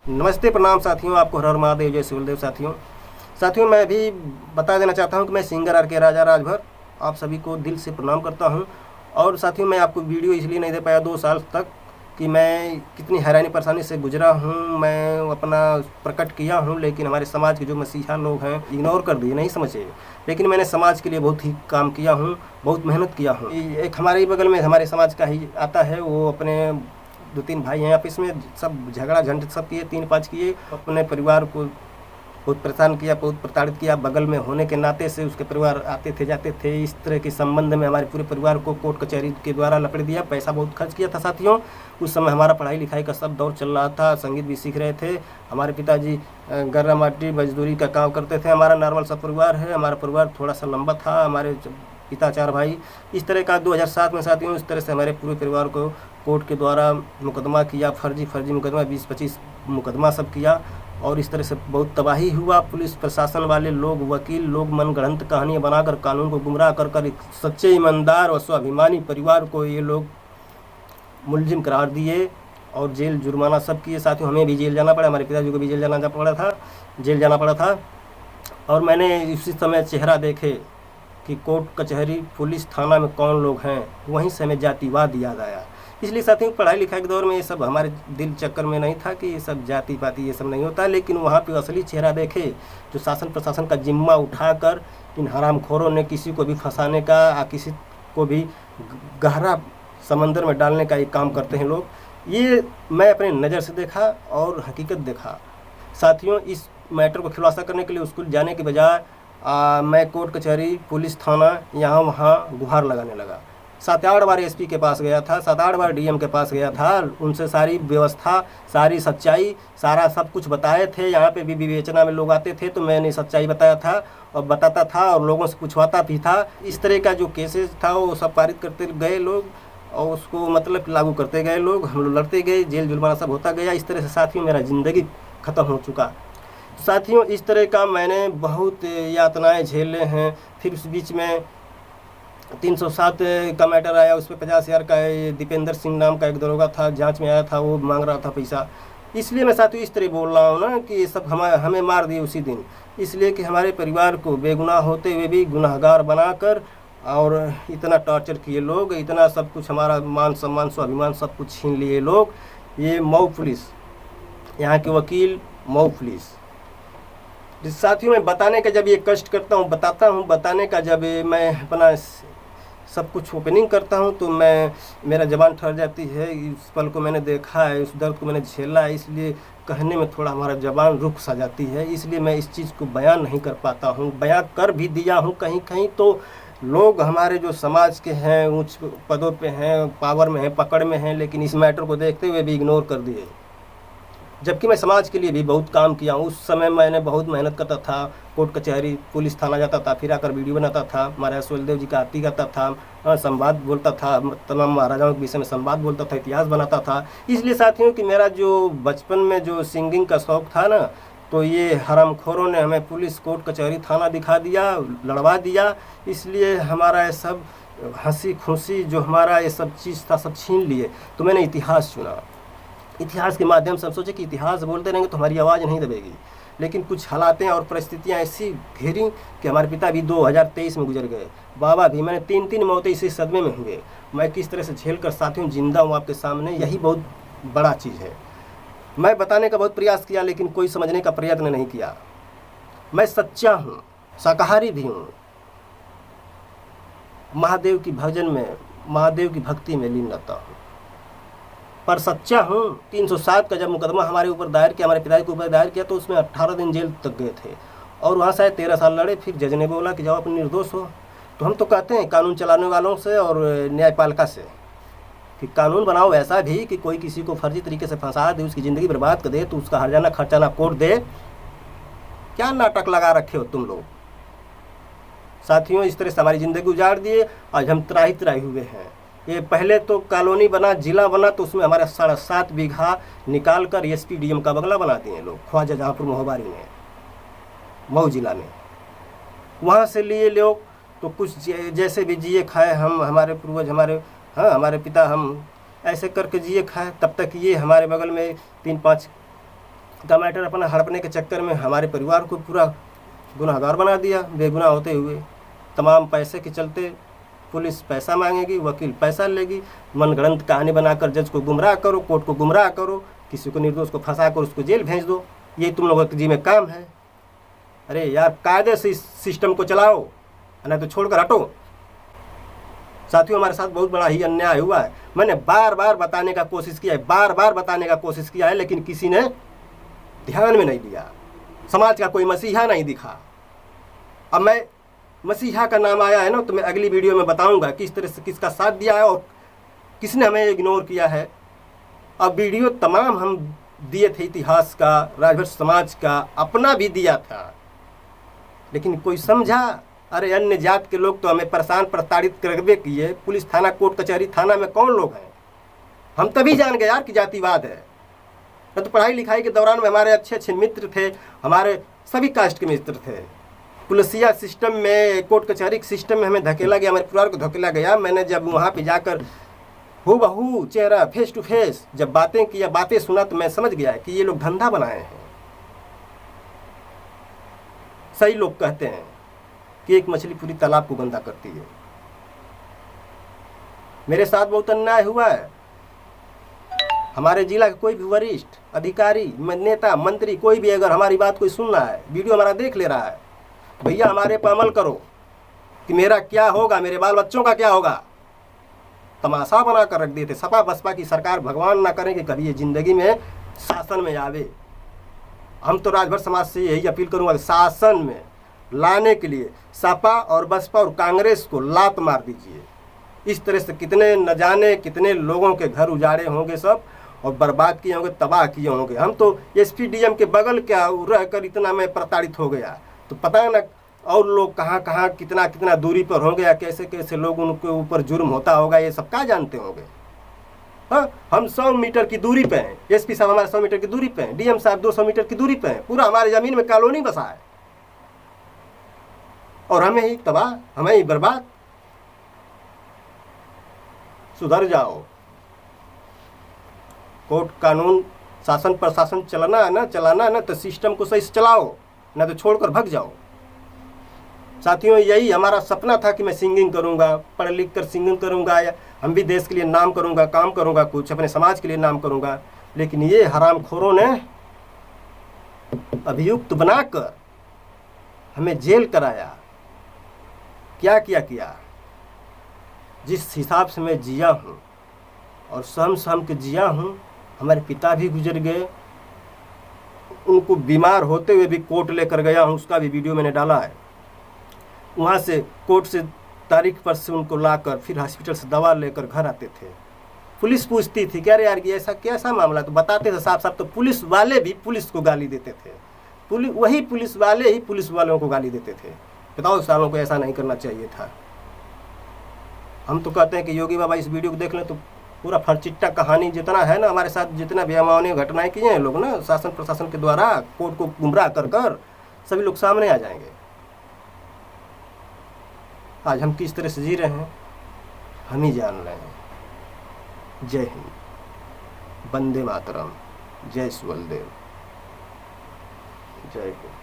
नमस्ते प्रणाम साथियों, आपको हर हर महादेव, जय शिवलदेव। साथियों मैं भी बता देना चाहता हूं कि मैं सिंगर आर के राजा राजभर आप सभी को दिल से प्रणाम करता हूं। और साथियों मैं आपको वीडियो इसलिए नहीं दे पाया 2 साल तक कि मैं कितनी हैरानी परेशानी से गुजरा हूं, मैं अपना प्रकट किया हूं, लेकिन हमारे समाज के जो मसीहा लोग हैं इग्नोर कर दिए, नहीं समझे। लेकिन मैंने समाज के लिए बहुत ही काम किया हूं, बहुत मेहनत किया हूं। एक हमारे बगल में हमारे समाज का ही आता है, वो अपने 2-3 भाई हैं, आपस में सब झगड़ा झंझट सब किए, 3-5 किए, अपने परिवार को बहुत परेशान किया, बहुत प्रताड़ित किया। बगल में होने के नाते से उसके परिवार आते थे जाते थे, इस तरह के संबंध में हमारे पूरे परिवार को कोर्ट कचहरी के द्वारा लपेट दिया। पैसा बहुत खर्च किया था साथियों। उस समय हमारा पढ़ाई लिखाई का सब दौर चल रहा था, संगीत भी सीख रहे थे। हमारे पिताजी गर्रा माटी मजदूरी का काम करते थे। हमारा नॉर्मल सा परिवार है, हमारा परिवार थोड़ा सा लंबा था। हमारे पिता 4 भाई, इस तरह का 2007 में साथियों इस तरह से हमारे पूरे परिवार को कोर्ट के द्वारा मुकदमा किया, फर्जी मुकदमा 20-25 मुकदमा सब किया। और इस तरह से बहुत तबाही हुआ। पुलिस प्रशासन वाले लोग, वकील लोग मनगढ़ंत कहानियाँ बनाकर कानून को गुमराह कर एक सच्चे ईमानदार और स्वाभिमानी परिवार को ये लोग मुलजिम करार दिए और जेल जुर्माना सब किए। साथियों हमें भी जेल जाना पड़ा, हमारे पिताजी को भी जेल जाना पड़ा था। और मैंने उसी समय चेहरा देखे कि कोर्ट कचहरी पुलिस थाना में कौन लोग हैं, वहीं से हमें जातिवाद याद आया। इसलिए साथियों पढ़ाई लिखाई के दौर में ये सब हमारे दिल चक्कर में नहीं था कि ये सब जाति पाति ये सब नहीं होता। लेकिन वहाँ पे असली चेहरा देखे, जो शासन प्रशासन का जिम्मा उठाकर इन हरामखोरों ने किसी को भी फंसाने का या किसी को भी गहरा समंदर में डालने का एक काम करते हैं लोग। ये मैं अपने नज़र से देखा और हकीकत देखा। साथियों इस मैटर को खुलासा करने के लिए स्कूल जाने के बजाय मैं कोर्ट कचहरी पुलिस थाना यहाँ वहाँ गुहार लगाने लगा। 7-8 बार एसपी के पास गया था, 7-8 बार डीएम के पास गया था। उनसे सारी व्यवस्था, सारी सच्चाई, सारा सब कुछ बताए थे। यहाँ पे भी विवेचना में लोग आते थे तो मैंने सच्चाई बताया था और बताता था और लोगों से पूछवाता भी था। इस तरह का जो केसेस था वो सब पारित करते गए लोग और उसको मतलब लागू करते गए लोग। हम लोग लड़ते गए, जेल जुर्माना सब होता गया। इस तरह से साथियों मेरा ज़िंदगी ख़त्म हो चुका। साथियों इस तरह का मैंने बहुत यातनाएं झेले हैं। फिर उस बीच में 307 का मैटर आया, उस पर 50,000 का दीपेंद्र सिंह नाम का एक दरोगा था, जांच में आया था, वो मांग रहा था पैसा। इसलिए मैं साथियों इस तरह बोल रहा हूँ ना कि ये सब हमें मार दिए उसी दिन, इसलिए कि हमारे परिवार को बेगुनाह होते हुए भी गुनाहगार बनाकर और इतना टॉर्चर किए लोग, इतना सब कुछ, हमारा मान सम्मान स्वाभिमान सब कुछ छीन लिए लोग। ये मऊ पुलिस, यहाँ के वकील, मऊ पुलिस। साथियों मैं बताने का जब ये कष्ट करता हूँ, बताने का जब मैं अपना सब कुछ ओपनिंग करता हूँ तो मेरा ज़बान ठहर जाती है। इस पल को मैंने देखा है, उस दर्द को मैंने झेला है, इसलिए कहने में थोड़ा हमारा ज़बान रुक सा जाती है। इसलिए मैं इस चीज़ को बयान नहीं कर पाता हूँ। बयान कर भी दिया हूँ कहीं कहीं तो लोग हमारे जो समाज के हैं, उच्च पदों पे हैं, पावर में हैं, पकड़ में हैं, लेकिन इस मैटर को देखते हुए भी इग्नोर कर दिए। जबकि मैं समाज के लिए भी बहुत काम किया हूँ। उस समय मैंने बहुत मेहनत करता था, कोर्ट कचहरी पुलिस थाना जाता था, फिर आकर वीडियो बनाता था, महाराज शिवलदेव जी का आरती करता था, संवाद बोलता था, तमाम महाराजाओं के विषय में संवाद बोलता था, इतिहास बनाता था। इसलिए साथियों कि मेरा जो बचपन में जो सिंगिंग का शौक़ था ना, तो ये हरामखोरों ने हमें पुलिस कोर्ट कचहरी थाना दिखा दिया, लड़वा दिया। इसलिए हमारा ये सब हंसी खुशी जो हमारा ये सब चीज़ था सब छीन लिए। तो मैंने इतिहास चुना। इतिहास के माध्यम से हम सोचे कि इतिहास बोलते रहेंगे तो हमारी आवाज़ नहीं दबेगी। लेकिन कुछ हालातें और परिस्थितियाँ ऐसी घेरी कि हमारे पिता भी 2023 में गुजर गए, बाबा भी, मैंने 3 मौतें इसी सदमे में हुए। मैं किस तरह से झेल कर साथियों जिंदा हूँ आपके सामने, यही बहुत बड़ा चीज़ है। मैं बताने का बहुत प्रयास किया लेकिन कोई समझने का प्रयत्न नहीं किया। मैं सच्चा हूँ, शाकाहारी भी हूँ, महादेव की भजन में, महादेव की भक्ति में लीन रहता हूँ, पर सच्चा हूँ। 307 का जब मुकदमा हमारे ऊपर दायर किया, हमारे पिताजी के ऊपर दायर किया, तो उसमें 18 दिन जेल तक गए थे और वहाँ से 13 साल लड़े। फिर जज ने बोला कि जब आप निर्दोष हो, तो हम तो कहते हैं कानून चलाने वालों से और न्यायपालिका से कि कानून बनाओ ऐसा भी कि कोई किसी को फर्जी तरीके से फंसा दे, उसकी ज़िंदगी बर्बाद कर दे, तो उसका हर्जाना खर्चाना कोर्ट दे। क्या नाटक लगा रखे हो तुम लोग। साथियों इस तरह से हमारी ज़िंदगी उजाड़ दिए। आज हम त्राही त्राही हुए हैं। ये पहले तो कॉलोनी बना, जिला बना, तो उसमें हमारा 7.5 बीघा निकाल कर एसपी डीएम का बंगला बना दिए लोग, ख्वाजा जहाँपुर मोहबारी में, मऊ जिला में। वहाँ से लिए लोग तो कुछ जैसे भी जिए खाए हम, हमारे पूर्वज, हमारे पिता, हम ऐसे करके जिए खाए। तब तक ये हमारे बगल में 3-5 का मैटर अपना हड़पने के चक्कर में हमारे परिवार को पूरा गुनहगार बना दिया, बेगुनाह होते हुए। तमाम पैसे के चलते पुलिस पैसा मांगेगी, वकील पैसा लेगी, मनगढ़ंत कहानी बनाकर जज को गुमराह करो, कोर्ट को गुमराह करो, किसी को निर्दोष को फंसा कर उसको जेल भेज दो। ये तुम लोगों के जी में काम है। अरे यार, कायदे से इस सिस्टम को चलाओ, नहीं तो छोड़कर हटो। साथियों, हमारे साथ बहुत बड़ा ही अन्याय हुआ है। मैंने बार बार बताने का कोशिश किया है, बार बार बताने का कोशिश किया है, लेकिन किसी ने ध्यान में नहीं दिया। समाज का कोई मसीहा नहीं दिखा। अब मैं मसीहा का नाम आया है ना, तो मैं अगली वीडियो में बताऊंगा किस तरह से किसका साथ दिया है और किसने हमें इग्नोर किया है। अब वीडियो तमाम हम दिए थे, इतिहास का, राजभर समाज का, अपना भी दिया था, लेकिन कोई समझा? अरे अन्य जात के लोग तो हमें परेशान प्रताड़ित करबे किए। पुलिस थाना, कोर्ट कचहरी थाना में कौन लोग हैं? हम तभी जान गए यार कि जातिवाद है। न तो पढ़ाई लिखाई के दौरान में हमारे अच्छे अच्छे मित्र थे, हमारे सभी कास्ट के मित्र थे। पुलिसिया सिस्टम में, कोर्ट कचहरी सिस्टम में हमें धकेला गया, हमारे परिवार को धकेला गया। मैंने जब वहाँ पे जाकर हूबहू चेहरा फेस टू फेस जब बातें किया, बातें सुना, तो मैं समझ गया कि ये लोग धंधा बनाए हैं। सही लोग कहते हैं कि एक मछली पूरी तालाब को गंदा करती है। मेरे साथ बहुत अन्याय हुआ है। हमारे जिला के कोई भी वरिष्ठ अधिकारी, नेता, मंत्री, कोई भी अगर हमारी बात कोई सुन रहा है, वीडियो हमारा देख ले रहा है, भैया हमारे पर अमल करो कि मेरा क्या होगा, मेरे बाल बच्चों का क्या होगा। तमाशा बना कर रख दिए थे। सपा बसपा की सरकार, भगवान ना करें कि कभी ये जिंदगी में शासन में आवे। हम तो राजभर समाज से यही अपील करूंगा कि शासन में लाने के लिए सपा और बसपा और कांग्रेस को लात मार दीजिए। इस तरह से कितने न जाने कितने लोगों के घर उजाड़े होंगे सब, और बर्बाद किए होंगे, तबाह किए होंगे। हम तो एसपीडीएम के बगल क्या रहकर इतना मैं प्रताड़ित हो गया, तो पता न और लोग कहाँ कहाँ कितना कितना दूरी पर होंगे, या कैसे कैसे लोग उनके ऊपर जुर्म होता होगा, ये सब क्या जानते होंगे। हाँ, हम 100 मीटर की दूरी पे हैं, एसपी साहब हमारे 100 मीटर की दूरी पे हैं, डीएम साहब 200 मीटर की दूरी पे हैं। पूरा हमारे जमीन में कॉलोनी बसा है और हमें ही तबाह, हमें ही बर्बाद। सुधर जाओ। कोर्ट कानून, शासन प्रशासन चलाना है ना, तो सिस्टम को सही से चलाओ, ना तो छोड़कर भाग जाओ। साथियों, यही हमारा सपना था कि मैं सिंगिंग करूंगा, पढ़ लिख कर सिंगिंग करूंगा, या हम भी देश के लिए नाम करूंगा, काम करूंगा, कुछ अपने समाज के लिए नाम करूंगा। लेकिन ये हरामखोरों ने अभियुक्त बनाकर हमें जेल कराया। क्या किया। जिस हिसाब से मैं जिया हूँ और सहम के जिया हूँ, हमारे पिता भी गुजर गए, उनको बीमार होते हुए भी कोर्ट लेकर गया हूँ, उसका भी वीडियो मैंने डाला है। वहाँ से कोर्ट से तारीख पर से उनको लाकर फिर हॉस्पिटल से दवा लेकर घर आते थे। पुलिस पूछती थी क्या रे यार कि ऐसा कैसा मामला, तो बताते थे साफ साफ। तो पुलिस वाले भी पुलिस को गाली देते थे, वही पुलिस वाले ही पुलिस वालों को गाली देते थे। बताओ, सालों को ऐसा नहीं करना चाहिए था। हम तो कहते हैं कि योगी बाबा इस वीडियो को देख लें तो पूरा फरचिट्टा कहानी जितना है ना हमारे साथ, जितना भी अमानवीय घटनाएं की हैं लोग ना शासन प्रशासन के द्वारा, कोर्ट को गुमराह कर सभी लोग सामने आ जाएंगे। आज हम किस तरह से जी रहे हैं हम ही जान रहे हैं। जय हिंद, वंदे मातरम, जय सुवलदेव, जय हिंद।